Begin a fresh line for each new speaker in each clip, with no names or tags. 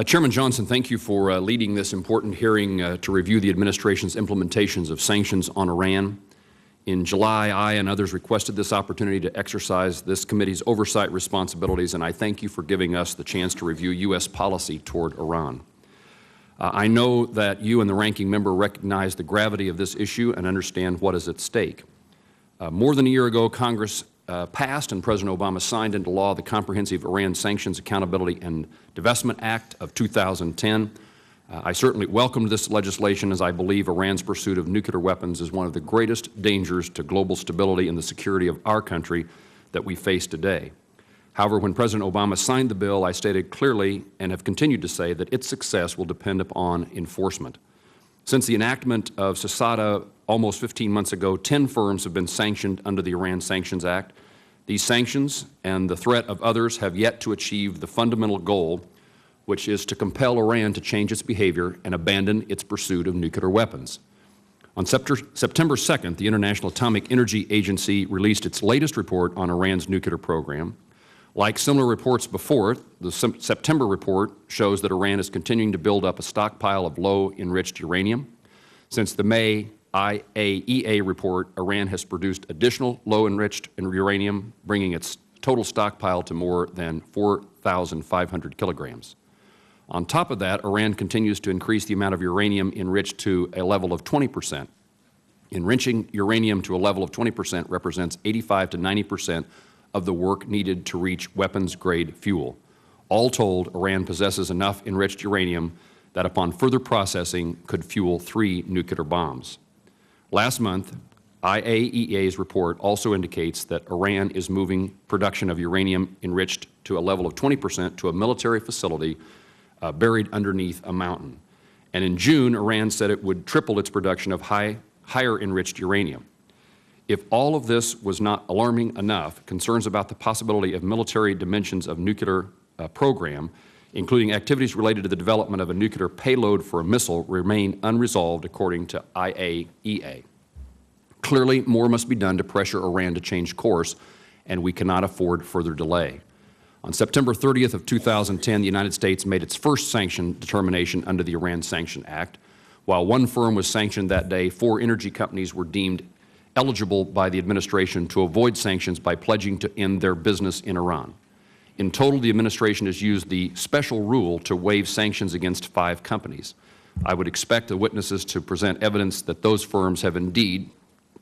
Chairman Johnson, thank you for leading this important hearing to review the administration's implementations of sanctions on Iran. In July, I and others requested this opportunity to exercise this committee's oversight responsibilities, and I thank you for giving us the chance to review U.S. policy toward Iran. I know that you and the ranking member recognize the gravity of this issue and understand what is at stake. More than a year ago, Congress passed and President Obama signed into law the Comprehensive Iran Sanctions Accountability and Divestment Act of 2010. I certainly welcomed this legislation, as I believe Iran's pursuit of nuclear weapons is one of the greatest dangers to global stability and the security of our country that we face today. However, when President Obama signed the bill, I stated clearly and have continued to say that its success will depend upon enforcement. Since the enactment of CISADA almost 15 months ago, 10 firms have been sanctioned under the Iran Sanctions Act. These sanctions and the threat of others have yet to achieve the fundamental goal, which is to compel Iran to change its behavior and abandon its pursuit of nuclear weapons. On September 2nd, the International Atomic Energy Agency released its latest report on Iran's nuclear program. Like similar reports before it, the September report shows that Iran is continuing to build up a stockpile of low-enriched uranium. Since the May IAEA report, Iran has produced additional low-enriched uranium, bringing its total stockpile to more than 4,500 kilograms. On top of that, Iran continues to increase the amount of uranium enriched to a level of 20%. Enriching uranium to a level of 20% represents 85 to 90% of the work needed to reach weapons-grade fuel. All told, Iran possesses enough enriched uranium that upon further processing could fuel 3 nuclear bombs. Last month, IAEA's report also indicates that Iran is moving production of uranium enriched to a level of 20% to a military facility buried underneath a mountain. And in June, Iran said it would triple its production of higher enriched uranium. If all of this was not alarming enough, concerns about the possibility of military dimensions of nuclear program, including activities related to the development of a nuclear payload for a missile, remain unresolved, according to IAEA. Clearly, more must be done to pressure Iran to change course, and we cannot afford further delay. On September 30th of 2010, the United States made its first sanction determination under the Iran Sanctions Act. While one firm was sanctioned that day, 4 energy companies were deemed eligible by the administration to avoid sanctions by pledging to end their business in Iran. In total, the administration has used the special rule to waive sanctions against 5 companies. I would expect the witnesses to present evidence that those firms have indeed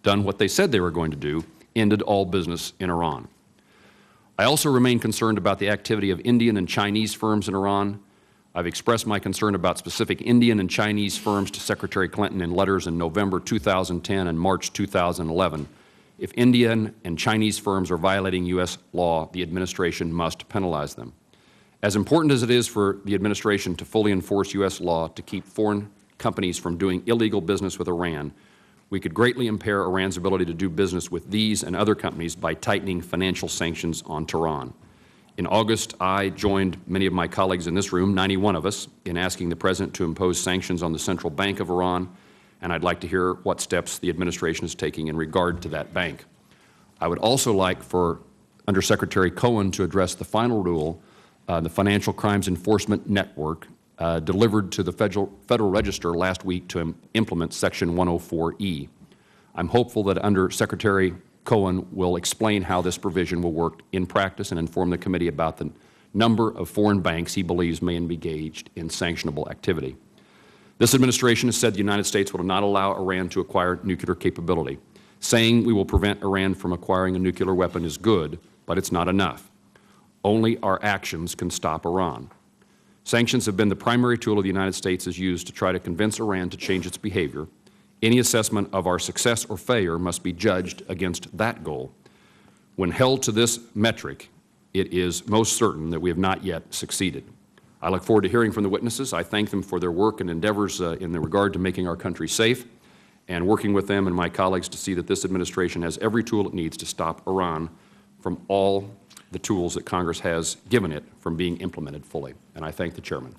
done what they said they were going to do, ended all business in Iran. I also remain concerned about the activity of Indian and Chinese firms in Iran. I've expressed my concern about specific Indian and Chinese firms to Secretary Clinton in letters in November 2010 and March 2011. If Indian and Chinese firms are violating U.S. law, the administration must penalize them. As important as it is for the administration to fully enforce U.S. law to keep foreign companies from doing illegal business with Iran, we could greatly impair Iran's ability to do business with these and other companies by tightening financial sanctions on Tehran. In August, I joined many of my colleagues in this room, 91 of us, in asking the President to impose sanctions on the Central Bank of Iran, and I'd like to hear what steps the administration is taking in regard to that bank. I would also like for Undersecretary Cohen to address the final rule, the Financial Crimes Enforcement Network, delivered to the Federal Register last week to implement Section 104E. I'm hopeful that Undersecretary Cohen will explain how this provision will work in practice and inform the committee about the number of foreign banks he believes may be engaged in sanctionable activity. This administration has said the United States will not allow Iran to acquire nuclear capability. Saying we will prevent Iran from acquiring a nuclear weapon is good, but it's not enough. Only our actions can stop Iran. Sanctions have been the primary tool the United States has used to try to convince Iran to change its behavior. Any assessment of our success or failure must be judged against that goal. When held to this metric, it is most certain that we have not yet succeeded. I look forward to hearing from the witnesses. I thank them for their work and endeavors in regard to making our country safe, and working with them and my colleagues to see that this administration has every tool it needs to stop Iran from all the tools that Congress has given it from being implemented fully. And I thank the Chairman.